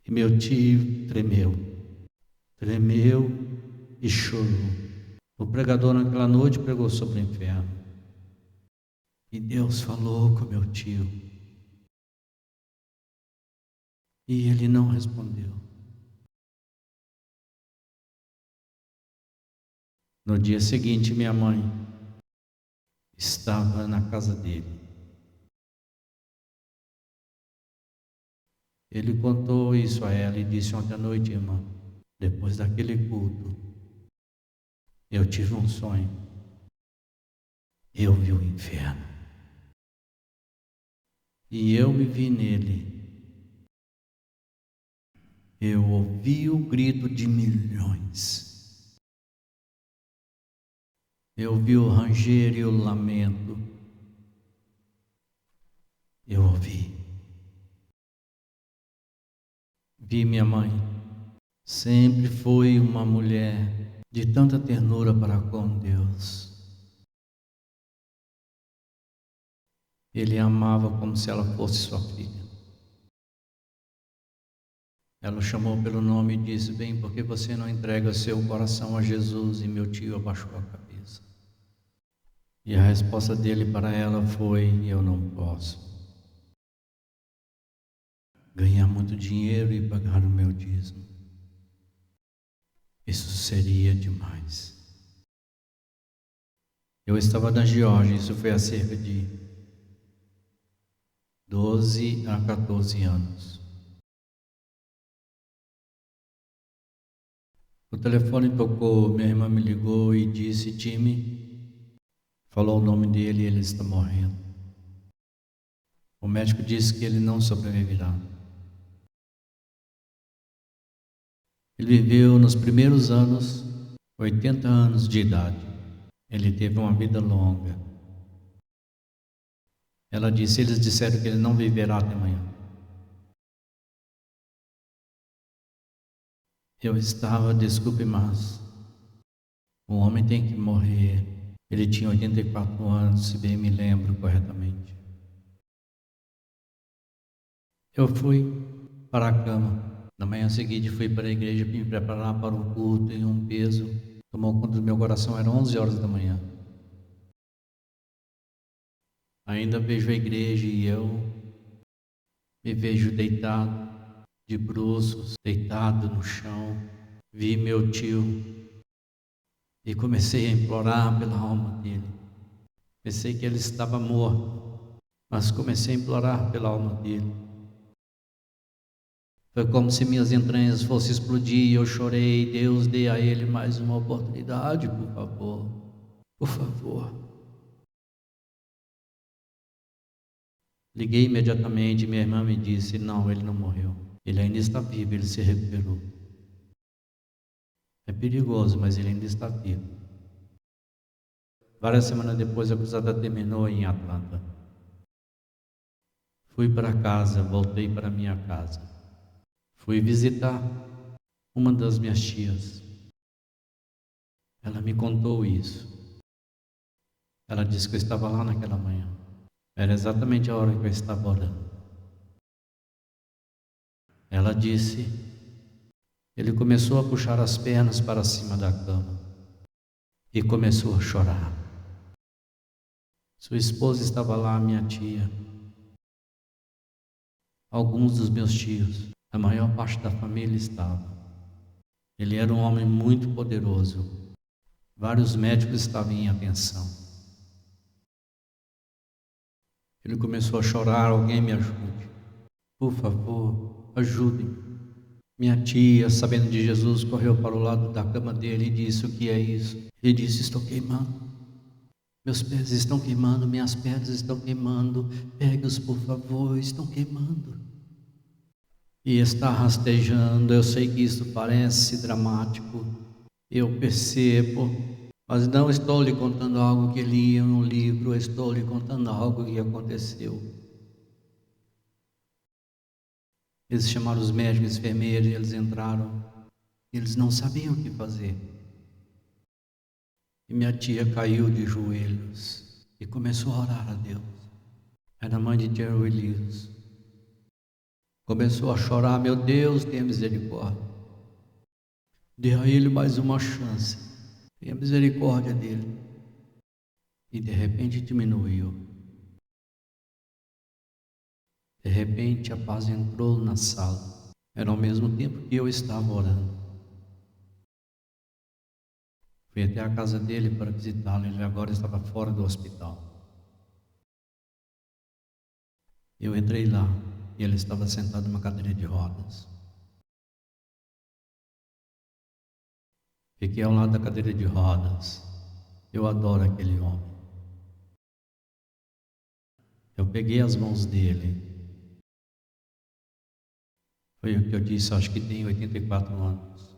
E meu tio tremeu e chorou. O pregador naquela noite pregou sobre o inferno. E Deus falou com meu tio. E ele não respondeu. No dia seguinte, minha mãe estava na casa dele. Ele contou isso a ela e disse: ontem à noite, irmã, depois daquele culto, eu tive um sonho. Eu vi o inferno. E eu me vi nele. Eu ouvi o grito de milhões. Eu vi o ranger e o lamento. Eu ouvi. Vi minha mãe. Sempre foi uma mulher de tanta ternura para com Deus. Ele a amava como se ela fosse sua filha. Ela o chamou pelo nome e disse: bem, por que você não entrega seu coração a Jesus? E meu tio abaixou a cabeça. E a resposta dele para ela foi: eu não posso ganhar muito dinheiro e pagar o meu dízimo. Isso seria demais. Eu estava na Geórgia, isso foi há cerca de 12 a 14 anos. O telefone tocou, minha irmã me ligou e disse: Jimmy, falou o nome dele, ele está morrendo. O médico disse que ele não sobreviverá. Ele viveu nos primeiros anos 80 anos de idade. Ele teve uma vida longa. Ela disse: eles disseram que ele não viverá até amanhã. Eu estava, desculpe, mas o homem tem que morrer. Ele tinha 84 anos, se bem me lembro corretamente. Eu fui para a cama. Na manhã seguinte fui para a igreja me preparar para o culto e um peso tomou conta do meu coração. Eram 11 horas da manhã. Ainda vejo a igreja e eu me vejo deitado de bruços, deitado no chão. Vi meu tio e comecei a implorar pela alma dele. Pensei que ele estava morto, mas comecei a implorar pela alma dele. Foi como se minhas entranhas fossem explodir e eu chorei. Deus, dê a ele mais uma oportunidade, por favor. Por favor. Liguei imediatamente, minha irmã me disse: não, ele não morreu. Ele ainda está vivo, ele se recuperou. É perigoso, mas ele ainda está vivo. Várias semanas depois a cruzada terminou em Atlanta. Fui para casa, voltei para minha casa. Fui visitar uma das minhas tias. Ela me contou isso. Ela disse que eu estava lá naquela manhã. Era exatamente a hora que eu estava orando. Ela disse: ele começou a puxar as pernas para cima da cama e começou a chorar. Sua esposa estava lá, minha tia, alguns dos meus tios, a maior parte da família estava. Ele era um homem muito poderoso. Vários médicos estavam em atenção. Ele começou a chorar: alguém me ajude. Por favor, ajude. Minha tia, sabendo de Jesus, correu para o lado da cama dele e disse: o que é isso? Ele disse: estou queimando. Meus pés estão queimando, minhas pernas estão queimando. Pegue-os, por favor, estão queimando. E está rastejando. Eu sei que isso parece dramático, eu percebo, mas não estou lhe contando algo que li em um livro, estou lhe contando algo que aconteceu. Eles chamaram os médicos e enfermeiros e eles entraram. Eles não sabiam o que fazer. E minha tia caiu de joelhos e começou a orar a Deus. Era a mãe de Jerry Lewis. Começou a chorar: meu Deus, tenha misericórdia. Dê a ele mais uma chance. Tenha misericórdia dele. E de repente diminuiu. De repente a paz entrou na sala. Era ao mesmo tempo que eu estava orando. Fui até a casa dele para visitá-lo. Ele agora estava fora do hospital. Eu entrei lá e ele estava sentado numa cadeira de rodas. Fiquei ao lado da cadeira de rodas. Eu adoro aquele homem. Eu peguei as mãos dele. Foi o que eu disse: acho que tem 84 anos.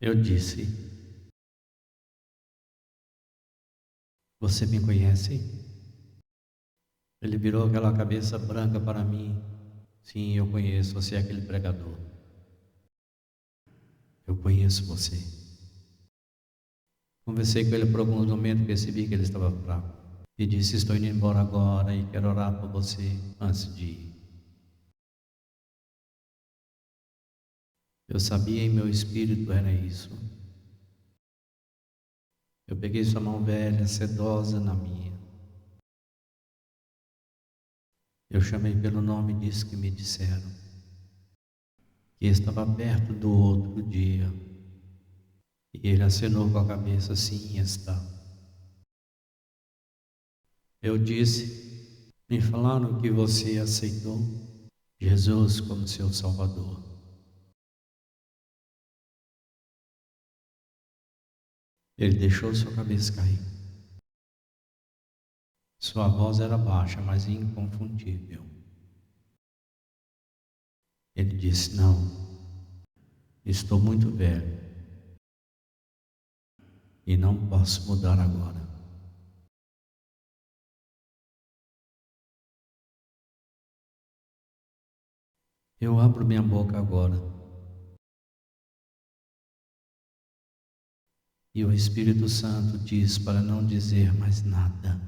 Eu disse: você me conhece? Ele virou aquela cabeça branca para mim. Sim, eu conheço, você é aquele pregador. Eu conheço você. Conversei com ele por alguns momentos, percebi que ele estava fraco. E disse: estou indo embora agora e quero orar por você antes de ir. Eu sabia em meu espírito era isso. Eu peguei sua mão velha, sedosa na minha. Eu chamei pelo nome e disse que me disseram que estava perto do outro dia. E ele acenou com a cabeça: sim, está. Eu disse: me falaram que você aceitou Jesus como seu Salvador. Ele deixou sua cabeça cair. Sua voz era baixa, mas inconfundível. Ele disse: não, Estou muito velho e não posso mudar agora. Eu abro minha boca agora e o Espírito Santo diz para não dizer mais nada.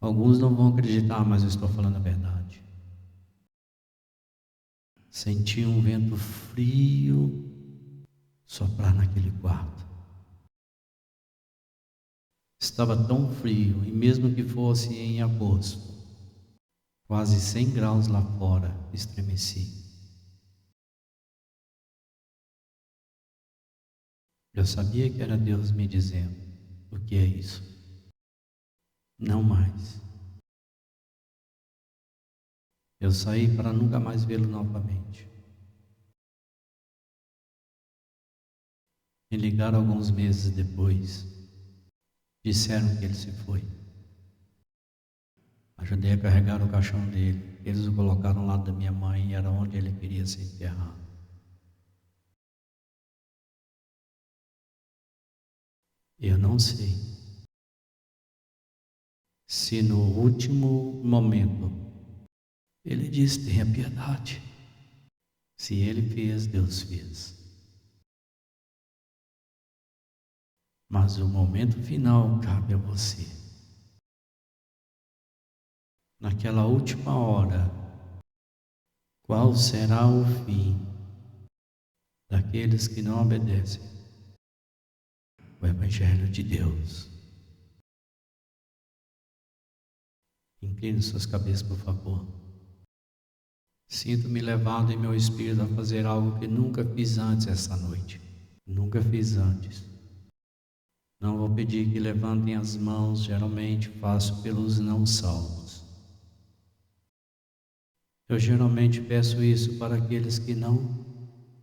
Alguns não vão acreditar, mas eu estou falando a verdade. Senti um vento frio soprar naquele quarto. Estava tão frio, e mesmo que fosse em agosto, quase 100 graus lá fora, estremeci. Eu sabia que era Deus me dizendo: o que é isso? Não mais. Eu saí para nunca mais vê-lo novamente. Me ligaram alguns meses depois. Disseram que ele se foi. Ajudei a carregar o caixão dele. Eles o colocaram ao lado da minha mãe e era onde ele queria ser enterrado. Eu não sei se no último momento ele disse: tenha piedade. Se ele fez, Deus fez. Mas o momento final cabe a você. Naquela última hora, qual será o fim daqueles que não obedecem o Evangelho de Deus? Incline suas cabeças, por favor. Sinto-me levado em meu espírito a fazer algo que nunca fiz antes essa noite. Nunca fiz antes. Não vou pedir que levantem as mãos, geralmente faço pelos não salvos. Eu geralmente peço isso para aqueles que não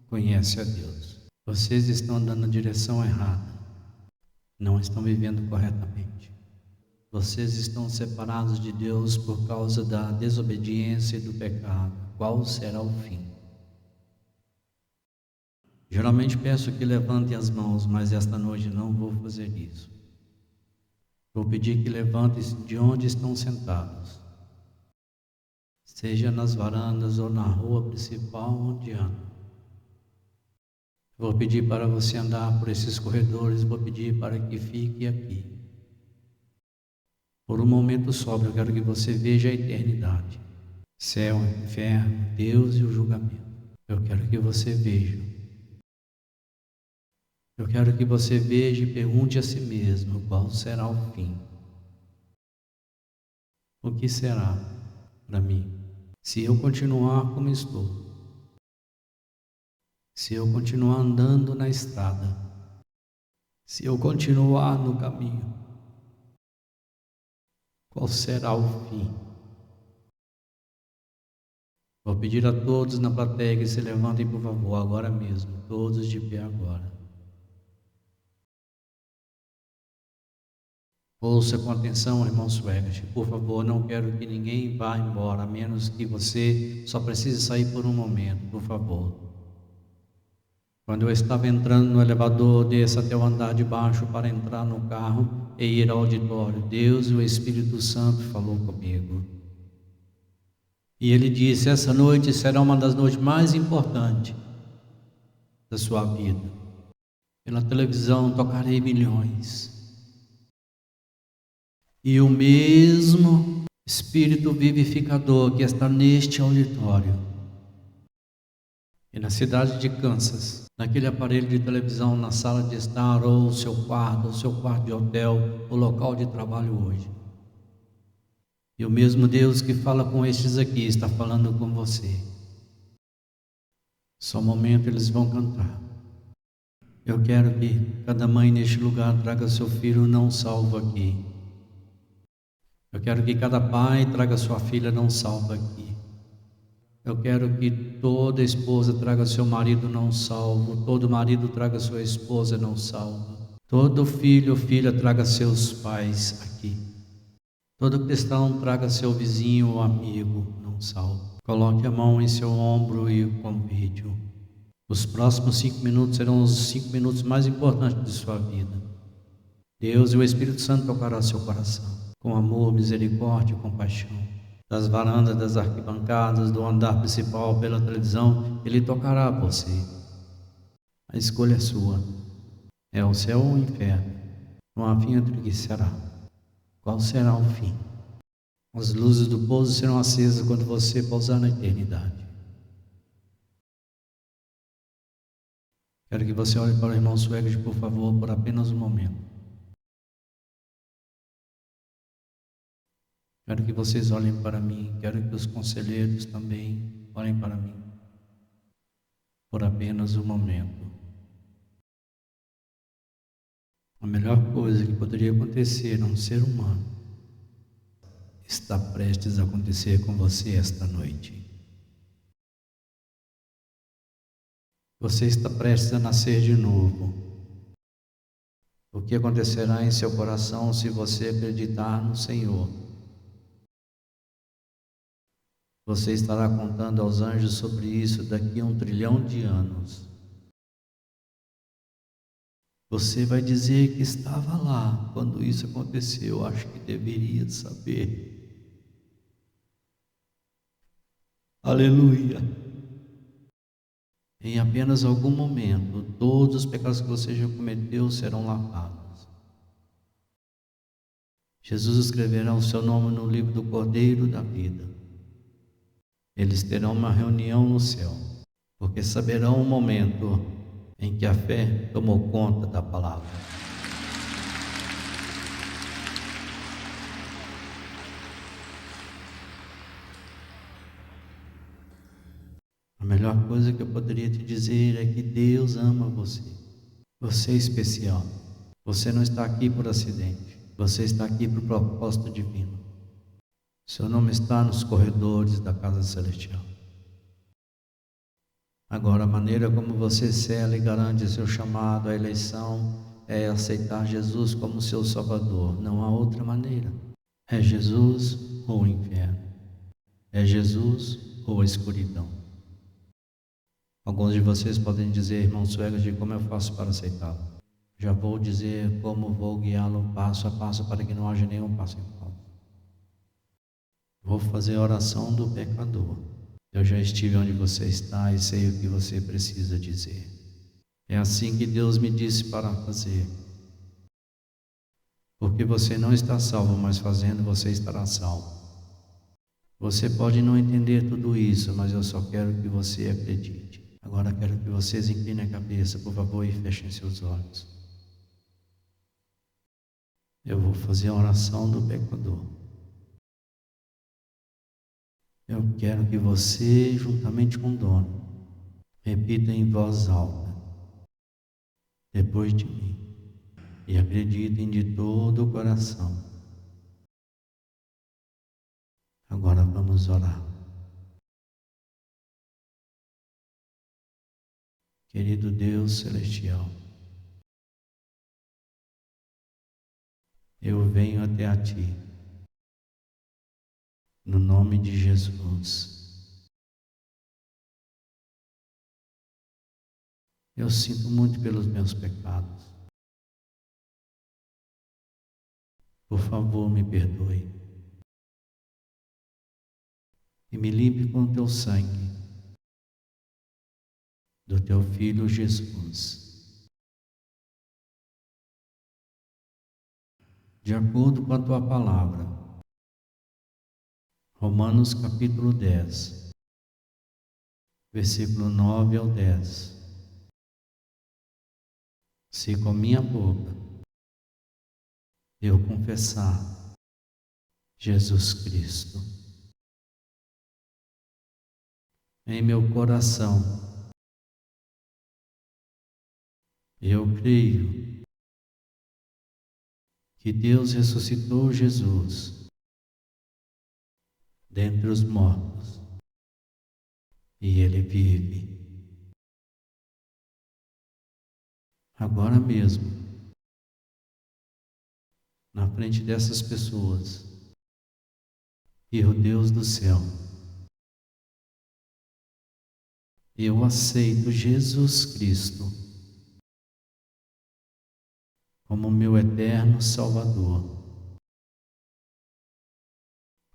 conhecem a Deus. Vocês estão andando na direção errada. Não estão vivendo corretamente. Vocês estão separados de Deus por causa da desobediência e do pecado. Qual será o fim? Geralmente peço que levantem as mãos, mas esta noite não vou fazer isso. Vou pedir que levantem-se de onde estão sentados, seja nas varandas ou na rua principal onde andam. Vou pedir para você andar por esses corredores, vou pedir para que fique aqui. Por um momento sóbrio, eu quero que você veja a eternidade. Céu, inferno, Deus e o julgamento. Eu quero que você veja. Eu quero que você veja e pergunte a si mesmo qual será o fim. O que será para mim se eu continuar como estou? Se eu continuar andando na estrada? Se eu continuar no caminho? Qual será o fim? Vou pedir a todos na plateia que se levantem, por favor, agora mesmo, todos de pé agora. Ouça com atenção, irmão Swegert, por favor, não quero que ninguém vá embora, a menos que você só precise sair por um momento, por favor. Quando eu estava entrando no elevador, desça até o andar de baixo para entrar no carro e ir ao auditório. Deus e o Espírito Santo falou comigo. E ele disse: essa noite será uma das noites mais importantes da sua vida. Pela televisão tocarei milhões. E o mesmo Espírito vivificador que está neste auditório e na cidade de Kansas, naquele aparelho de televisão, na sala de estar, ou seu quarto de hotel, o local de trabalho hoje. E o mesmo Deus que fala com estes aqui está falando com você. Só um momento, eles vão cantar. Eu quero que cada mãe neste lugar traga seu filho não salvo aqui. Eu quero que cada pai traga sua filha não salva aqui. Eu quero que toda esposa traga seu marido não salvo, todo marido traga sua esposa não salva, todo filho ou filha traga seus pais aqui. Todo cristão traga seu vizinho ou amigo não salvo. Coloque a mão em seu ombro e o convide-o. Os próximos 5 minutos serão os 5 minutos mais importantes de sua vida. Deus e o Espírito Santo tocará seu coração com amor, misericórdia e compaixão. Das varandas, das arquibancadas, do andar principal, pela televisão, Ele tocará você. A escolha é sua. É o céu ou o inferno. Não há fim entre o que será. Qual será o fim? As luzes do pouso serão acesas quando você pousar na eternidade. Quero que você olhe para o irmão Sweged, por favor, por apenas um momento. Quero que vocês olhem para mim. Quero que os conselheiros também olhem para mim. Por apenas um momento. A melhor coisa que poderia acontecer a um ser humano está prestes a acontecer com você esta noite. Você está prestes a nascer de novo. O que acontecerá em seu coração se você acreditar no Senhor? Você estará contando aos anjos sobre isso daqui a 1 trilhão de anos. Você vai dizer que estava lá quando isso aconteceu. Acho que deveria saber. Aleluia! Em apenas algum momento, todos os pecados que você já cometeu serão lavados. Jesus escreverá o seu nome no livro do Cordeiro da Vida. Eles terão uma reunião no céu, porque saberão o momento em que a fé tomou conta da palavra. A melhor coisa que eu poderia te dizer é que Deus ama você. Você é especial. Você não está aqui por acidente. Você está aqui por propósito divino. Seu nome está nos corredores da casa celestial. Agora, a maneira como você sela e garante seu chamado à eleição é aceitar Jesus como seu Salvador. Não há outra maneira. É Jesus ou o inferno. É Jesus ou a escuridão. Alguns de vocês podem dizer, irmão Sweged, como eu faço para aceitá-lo? Já vou dizer como vou guiá-lo passo a passo para que não haja nenhum passo em falso. Vou fazer a oração do pecador. Eu já estive onde você está e sei o que você precisa dizer. É assim que Deus me disse para fazer. Porque você não está salvo, mas fazendo você estará salvo. Você pode não entender tudo isso, mas eu só quero que você acredite. Agora quero que vocês inclinem a cabeça, por favor, e fechem seus olhos. Eu vou fazer a oração do pecador. Eu quero que você, juntamente com o dono, repita em voz alta, depois de mim, e acreditem de todo o coração. Agora vamos orar. Querido Deus celestial, eu venho até a Ti, no nome de Jesus. Eu sinto muito pelos meus pecados. Por favor, me perdoe. E me limpe com o Teu sangue, do Teu Filho Jesus. De acordo com a Tua palavra, Romanos capítulo 10, versículo 9 ao 10. Se com minha boca eu confessar Jesus Cristo em meu coração, eu creio que Deus ressuscitou Jesus dentre os mortos e Ele vive. Agora mesmo, na frente dessas pessoas, e o Deus do céu, Eu aceito Jesus Cristo como meu eterno Salvador.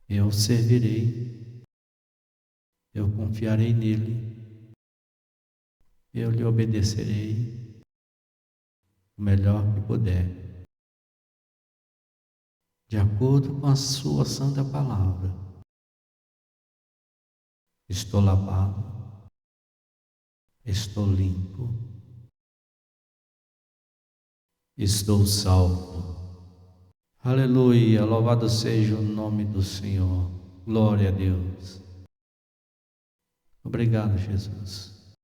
Eu o servirei, eu confiarei nele, eu lhe obedecerei o melhor que puder, de acordo com a sua santa palavra. Estou lavado, estou limpo, estou salvo. Aleluia, louvado seja o nome do Senhor. Glória a Deus. Obrigado, Jesus.